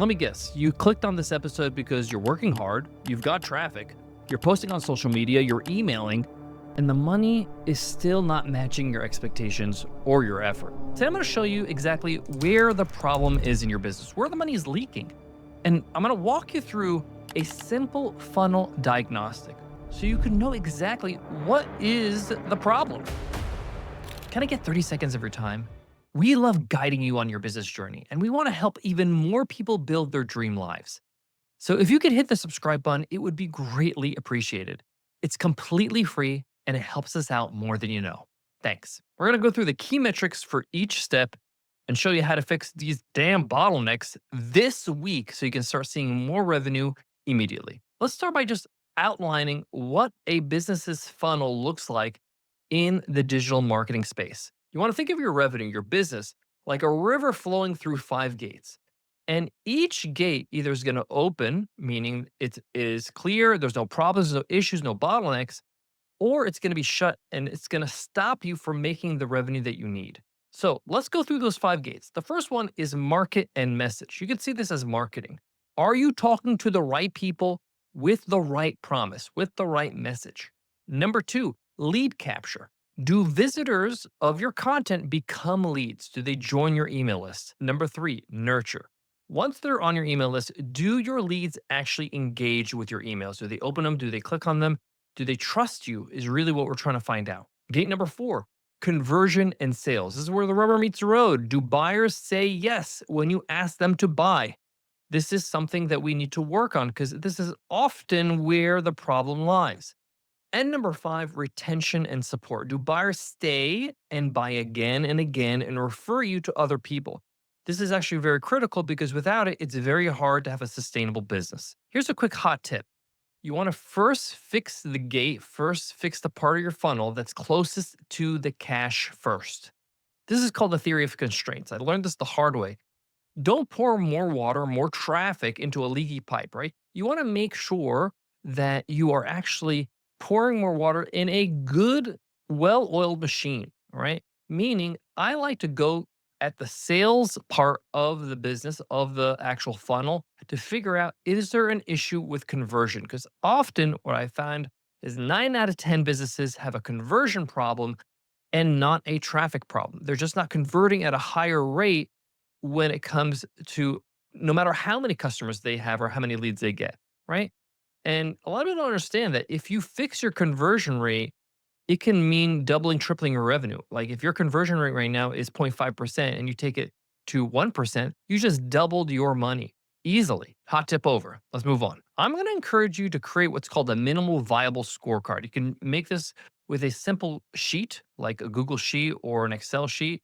Let me guess, you clicked on this episode because you're working hard, you've got traffic, you're posting on social media, you're emailing, and the money is still not matching your expectations or your effort. Today, I'm going to show you exactly where the problem is in your business, where the money is leaking. And I'm going to walk you through a simple funnel diagnostic so you can know exactly what is the problem. Can I get 30 seconds of your time? We love guiding you on your business journey, and we want to help even more people build their dream lives. So if you could hit the subscribe button, it would be greatly appreciated. It's completely free and it helps us out more than you know. Thanks. We're going to go through the key metrics for each step and show you how to fix these damn bottlenecks this week so you can start seeing more revenue immediately. Let's start by just outlining what a business's funnel looks like in the digital marketing space. You want to think of your revenue, your business, like a river flowing through 5 gates. And each gate either is going to open, meaning it is clear, there's no problems, no issues, no bottlenecks, or it's going to be shut and it's going to stop you from making the revenue that you need. So let's go through those 5 gates. The first one is market and message. You can see this as marketing. Are you talking to the right people with the right promise, with the right message? Number two, lead capture. Do visitors of your content become leads? Do they join your email list? Number three, nurture. Once they're on your email list, do your leads actually engage with your emails? Do they open them? Do they click on them? Do they trust you? Is really what we're trying to find out. Gate number four, conversion and sales. This is where the rubber meets the road. Do buyers say yes when you ask them to buy? This is something that we need to work on because this is often where the problem lies. And number five, retention and support. Do buyers stay and buy again and again and refer you to other people? This is actually very critical because without it, it's very hard to have a sustainable business. Here's a quick hot tip. You want to first fix the gate, first fix the part of your funnel that's closest to the cash first. This is called the theory of constraints. I learned this the hard way. Don't pour more water, more traffic into a leaky pipe, right? You want to make sure that you are actually pouring more water in a good, well oiled machine, right? Meaning, I like to go at the sales part of the business, of the actual funnel, to figure out is there an issue with conversion? Because often what I find is 9 out of 10 businesses have a conversion problem and not a traffic problem. They're just not converting at a higher rate when it comes to no matter how many customers they have or how many leads they get, right? And a lot of people don't understand that if you fix your conversion rate, it can mean doubling, tripling your revenue. Like if your conversion rate right now is 0.5% and you take it to 1%, you just doubled your money easily. Hot tip over. Let's move on. I'm going to encourage you to create what's called a minimal viable scorecard. You can make this with a simple sheet like a Google Sheet or an Excel sheet.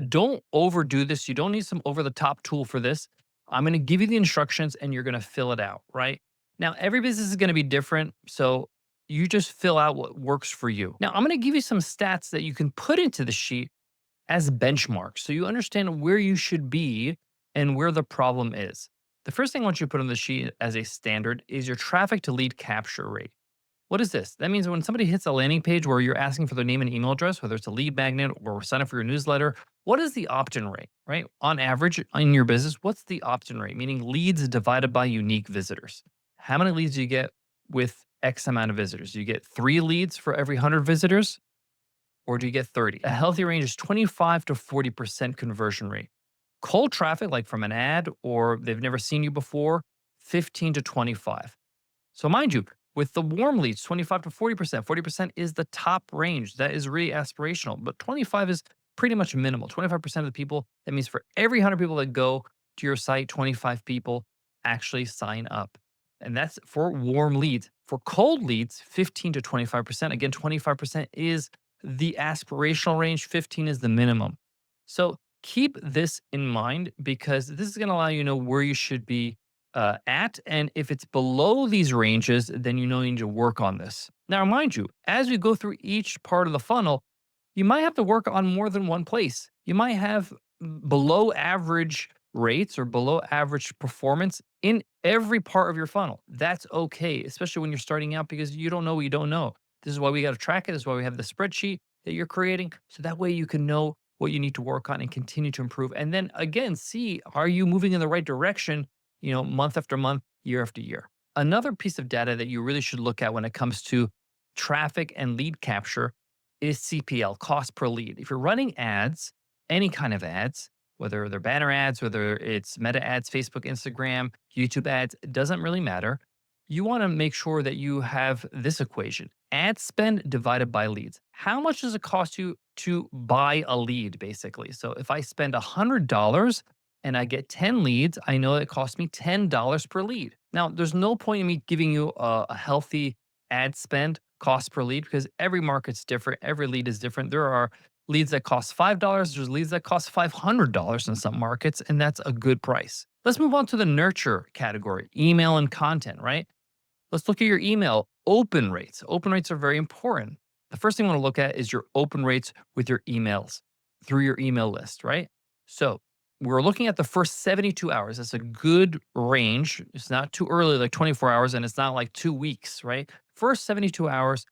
Don't overdo this. You don't need some over the top tool for this. I'm going to give you the instructions and you're going to fill it out, right? Now, every business is going to be different. So you just fill out what works for you. Now, I'm going to give you some stats that you can put into the sheet as benchmarks so you understand where you should be and where the problem is. The first thing I want you to put on the sheet as a standard is your traffic to lead capture rate. What is this? That means when somebody hits a landing page where you're asking for their name and email address, whether it's a lead magnet or sign up for your newsletter, what is the opt-in rate, right? On average in your business, what's the opt-in rate? Meaning leads divided by unique visitors. How many leads do you get with X amount of visitors? Do you get 3 leads for every 100 visitors or do you get 30? A healthy range is 25 to 40% conversion rate. Cold traffic, like from an ad or they've never seen you before, 15 to 25. So mind you, with the warm leads, 25 to 40%. 40% is the top range. That is really aspirational, but 25 is pretty much minimal. 25% of the people, that means for every 100 people that go to your site, 25 people actually sign up. And that's for warm leads. For cold leads, 15 to 25%. Again, 25% is the aspirational range, 15 is the minimum. So keep this in mind because this is going to allow you to know where you should be at. And if it's below these ranges, then you know you need to work on this. Now, mind you, as we go through each part of the funnel, you might have to work on more than one place. You might have below average rates or below average performance in every part of your funnel. That's okay, especially when you're starting out because you don't know what you don't know. This is why we got to track it. This is why we have the spreadsheet that you're creating. So that way you can know what you need to work on and continue to improve. And then again, see, are you moving in the right direction month after month, year after year. Another piece of data that you really should look at when it comes to traffic and lead capture is CPL, cost per lead. If you're running ads, any kind of ads, whether they're banner ads, whether it's meta ads, Facebook, Instagram, YouTube ads, it doesn't really matter. You want to make sure that you have this equation: ad spend divided by leads. How much does it cost you to buy a lead, basically? So if I spend $100 and I get 10 leads, I know it costs me $10 per lead. Now, there's no point in me giving you a healthy ad spend cost per lead because every market's different. Every lead is different. There are leads that cost $5. There's leads that cost $500 in some markets, and that's a good price. Let's move on to the nurture category, email and content, right? Let's look at your email open rates. Open rates are very important. The first thing I want to look at is your open rates with your emails through your email list, right? So we're looking at the first 72 hours. That's a good range. It's not too early, like 24 hours, and it's not like 2 weeks, right? First 72 hours,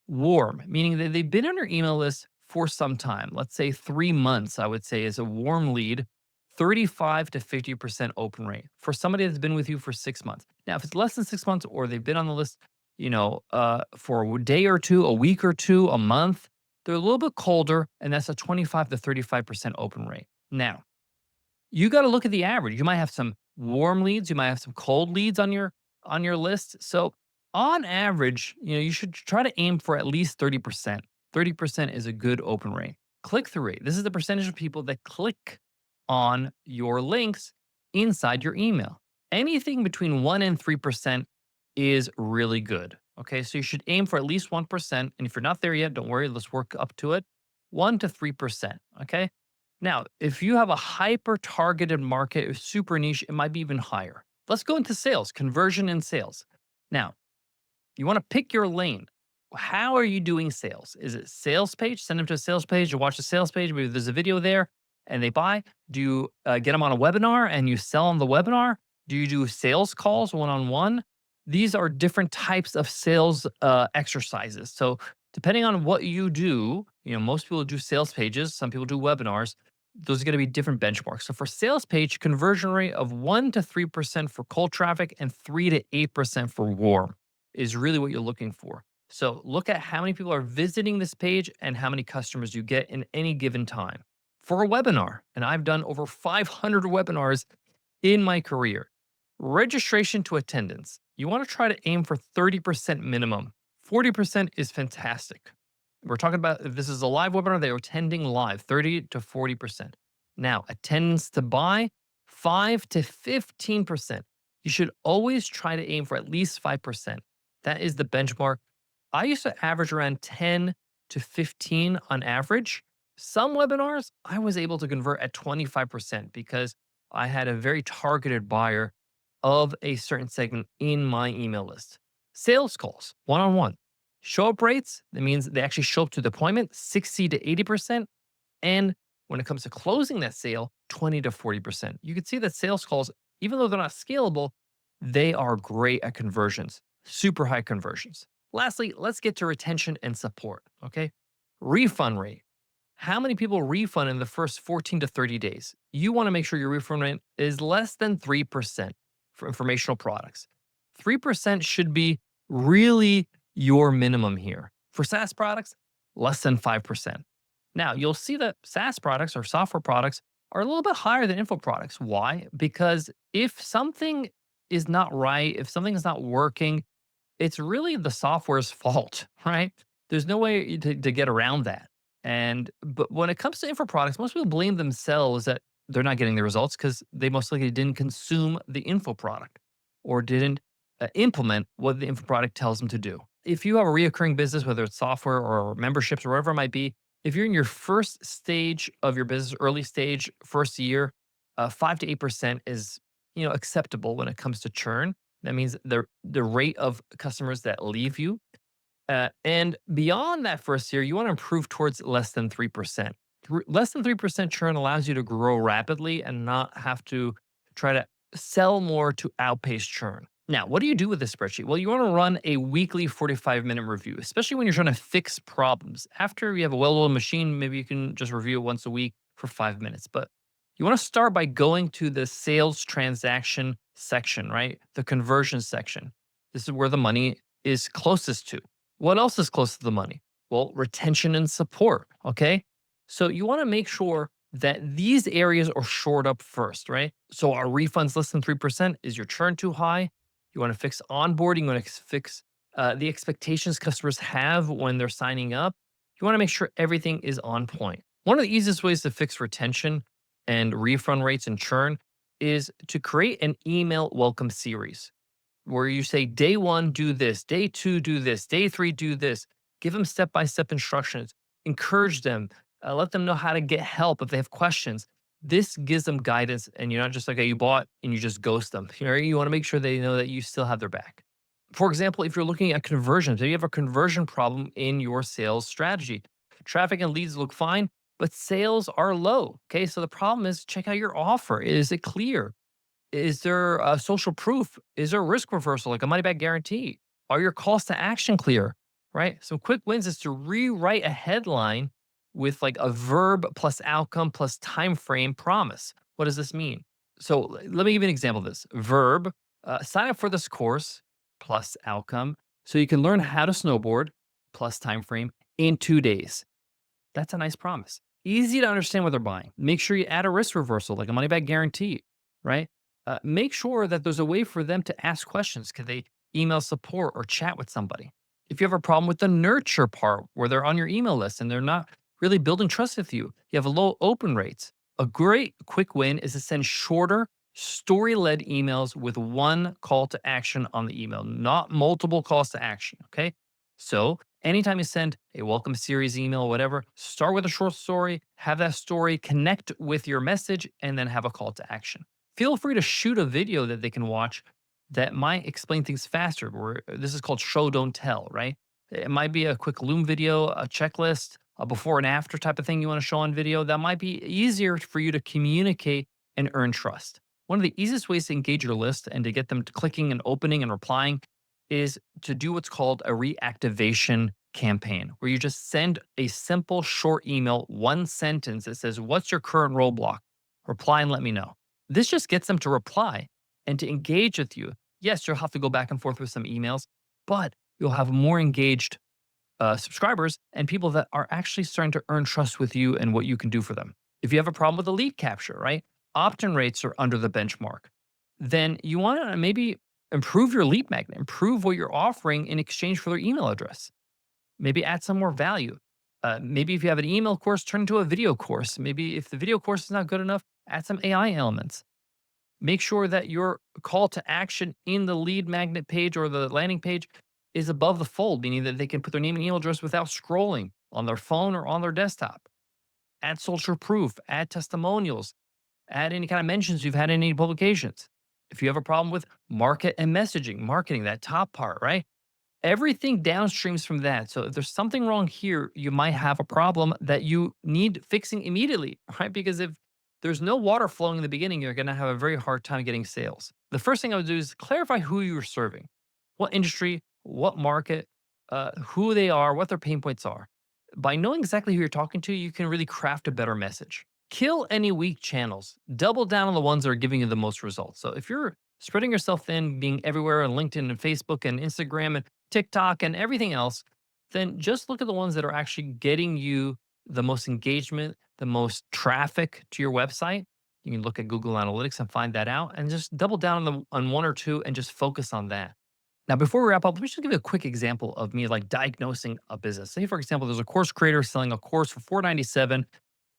warm, meaning that they've been on your email list for some time. Let's say 3 months, I would say, is a warm lead, 35 to 50% open rate for somebody that's been with you for 6 months. Now, if it's less than 6 months or they've been on the list, for a day or two, a week or two, a month, they're a little bit colder, and that's a 25 to 35% open rate. Now, you got to look at the average. You might have some warm leads, you might have some cold leads on your list. So on average, you should try to aim for at least 30%. 30% is a good open rate. Click through rate. This is the percentage of people that click on your links inside your email. Anything between 1 and 3% is really good. Okay, so you should aim for at least 1%. And if you're not there yet, don't worry, let's work up to it. 1 to 3%. Okay. Now, if you have a hyper targeted market, or super niche, it might be even higher. Let's go into sales, conversion and sales. Now, you want to pick your lane. How are you doing sales? Is it sales page? Send them to a sales page or watch the sales page. Maybe there's a video there and they buy. Do you get them on a webinar and you sell on the webinar? Do you do sales calls one-on-one? These are different types of sales exercises. So depending on what you do, most people do sales pages. Some people do webinars. Those are going to be different benchmarks. So for sales page, conversion rate of 1 to 3% for cold traffic and 3 to 8% for warm is really what you're looking for. So look at how many people are visiting this page and how many customers you get in any given time. For a webinar, and I've done over 500 webinars in my career, registration to attendance, you want to try to aim for 30% minimum. 40% is fantastic. We're talking about if this is a live webinar, they're attending live, 30 to 40%. Now, attendance to buy, 5 to 15%. You should always try to aim for at least 5%. That is the benchmark. I used to average around 10 to 15 on average. Some webinars, I was able to convert at 25% because I had a very targeted buyer of a certain segment in my email list. Sales calls, one-on-one. Show up rates, that means they actually show up to the appointment, 60 to 80%. And when it comes to closing that sale, 20 to 40%. You can see that sales calls, even though they're not scalable, they are great at conversions, super high conversions. Lastly, let's get to retention and support, okay? Refund rate. How many people refund in the first 14 to 30 days? You want to make sure your refund rate is less than 3% for informational products. 3% should be really your minimum here. For SaaS products, less than 5%. Now, you'll see that SaaS products or software products are a little bit higher than info products. Why? Because if something is not right, if something is not working, it's really the software's fault, right? There's no way to get around that. But when it comes to info products, most people blame themselves that they're not getting the results because they most likely didn't consume the info product or didn't implement what the info product tells them to do. If you have a reoccurring business, whether it's software or memberships or whatever it might be, if you're in your first stage of your business, early stage, first year, 5 to 8% is acceptable when it comes to churn. That means the rate of customers that leave you. And beyond that first year, you want to improve towards less than 3%. Less than 3% churn allows you to grow rapidly and not have to try to sell more to outpace churn. Now, what do you do with this spreadsheet? Well, you want to run a weekly 45-minute review, especially when you're trying to fix problems. After you have a well-oiled machine, maybe you can just review it once a week for 5 minutes. But You want to start by going to the sales transaction section, right? The conversion section. This is where the money is closest to. What else is close to the money? Well, retention and support. Okay. So you want to make sure that these areas are shored up first, right? So our refunds less than 3%. Is your churn too high? You want to fix onboarding. You want to fix the expectations customers have when they're signing up. You want to make sure everything is on point. One of the easiest ways to fix retention and refund rates and churn is to create an email welcome series where you say, day one, do this, day two, do this, day three, do this. Give them step by step instructions, encourage them, let them know how to get help if they have questions. This gives them guidance, and you're not just like, okay, you bought and you just ghost them. You want to make sure they know that you still have their back. For example, if you're looking at conversions, if you have a conversion problem in your sales strategy, traffic and leads look fine, but sales are low. Okay. So the problem is check out your offer. Is it clear? Is there a social proof? Is there a risk reversal, like a money back guarantee? Are your calls to action clear? Right. Some quick wins is to rewrite a headline with like a verb plus outcome plus time frame promise. What does this mean? So let me give you an example of this. Verb, sign up for this course plus outcome so you can learn how to snowboard plus time frame in 2 days. That's a nice promise. Easy to understand what they're buying. Make sure you add a risk reversal, like a money back guarantee, right? Make sure that there's a way for them to ask questions. Could they email support or chat with somebody? If you have a problem with the nurture part where they're on your email list and they're not really building trust with you, you have low open rates. A great quick win is to send shorter, story led emails with one call to action on the email, not multiple calls to action. Okay. So anytime you send a welcome series email, whatever, start with a short story, have that story connect with your message, and then have a call to action. Feel free to shoot a video that they can watch that might explain things faster. Where this is called show, don't tell, right? It might be a quick Loom video, a checklist, a before and after type of thing you want to show on video. That might be easier for you to communicate and earn trust. One of the easiest ways to engage your list and to get them to clicking and opening and replying is to do what's called a reactivation campaign, where you just send a simple short email, one sentence that says, what's your current roadblock? Reply and let me know. This just gets them to reply and to engage with you. Yes, you'll have to go back and forth with some emails, but you'll have more engaged subscribers and people that are actually starting to earn trust with you and what you can do for them. If you have a problem with the lead capture, right? Opt-in rates are under the benchmark. Then you want to maybe improve your lead magnet, improve what you're offering in exchange for their email address. Maybe add some more value. Maybe if you have an email course, turn into a video course. Maybe if the video course is not good enough, add some AI elements. Make sure that your call to action in the lead magnet page or the landing page is above the fold, meaning that they can put their name and email address without scrolling on their phone or on their desktop. Add social proof, add testimonials, add any kind of mentions you've had in any publications. If you have a problem with market and messaging, marketing, that top part, right? Everything downstreams from that. So if there's something wrong here, you might have a problem that you need fixing immediately, right? Because if there's no water flowing in the beginning, you're going to have a very hard time getting sales. The first thing I would do is clarify who you're serving, what industry, what market, who they are, what their pain points are. By knowing exactly who you're talking to, you can really craft a better message. Kill any weak channels. Double down on the ones that are giving you the most results. So if you're spreading yourself thin, being everywhere on LinkedIn and Facebook and Instagram and TikTok and everything else, then just look at the ones that are actually getting you the most engagement, the most traffic to your website. You can look at Google Analytics and find that out and just double down on one or two and just focus on that. Now, before we wrap up, let me just give you a quick example of me like diagnosing a business. Say, for example, there's a course creator selling a course for $497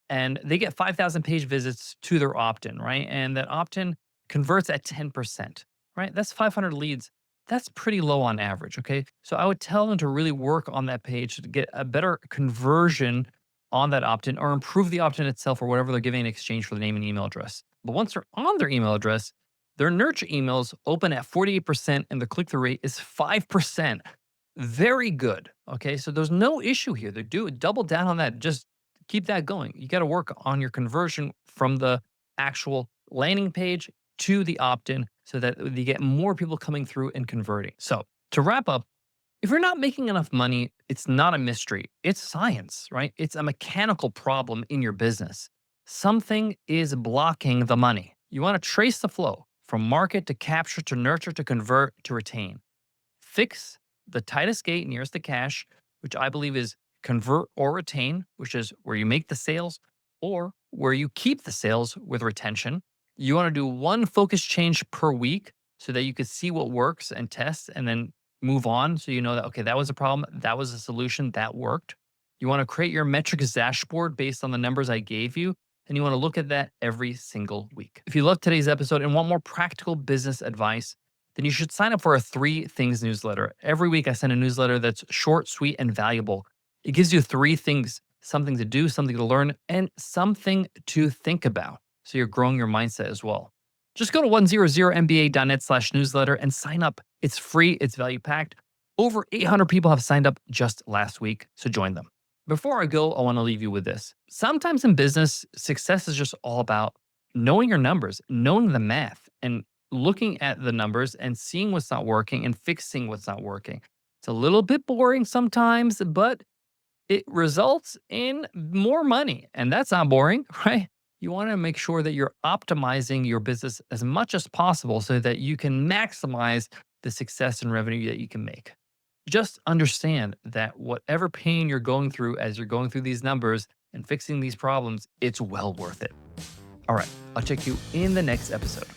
and they get 5,000 page visits to their opt-in, right? And that opt-in converts at 10%, right? That's 500 leads. That's pretty low on average, okay? So I would tell them to really work on that page to get a better conversion on that opt-in or improve the opt-in itself or whatever they're giving in exchange for the name and email address. But once they're on their email address, their nurture emails open at 48% and the click-through rate is 5%. Very good, okay? So there's no issue here. They do double down on that. Just keep that going. You got to work on your conversion from the actual landing page to the opt-in so that you get more people coming through and converting. So to wrap up, if you're not making enough money, it's not a mystery. It's science, right? It's a mechanical problem in your business. Something is blocking the money. You want to trace the flow from market to capture to nurture to convert to retain. Fix the tightest gate nearest the cash, which I believe is convert or retain, which is where you make the sales or where you keep the sales with retention. You want to do one focus change per week so that you can see what works and test and then move on. So you know that, okay, that was a problem. That was a solution that worked. You want to create your metrics dashboard based on the numbers I gave you. And you want to look at that every single week. If you loved today's episode and want more practical business advice, then you should sign up for a 3 Things newsletter. Every week, I send a newsletter that's short, sweet, and valuable. It gives you 3 things: something to do, something to learn, and something to think about. So you're growing your mindset as well. Just go to 100mba.net/newsletter and sign up. It's free, it's value packed. Over 800 people have signed up just last week, so join them. Before I go, I want to leave you with this. Sometimes in business, success is just all about knowing your numbers, knowing the math, and looking at the numbers and seeing what's not working and fixing what's not working. It's a little bit boring sometimes, but it results in more money. And that's not boring, right? You want to make sure that you're optimizing your business as much as possible so that you can maximize the success and revenue that you can make. Just understand that whatever pain you're going through as you're going through these numbers and fixing these problems, it's well worth it. All right, I'll check you in the next episode.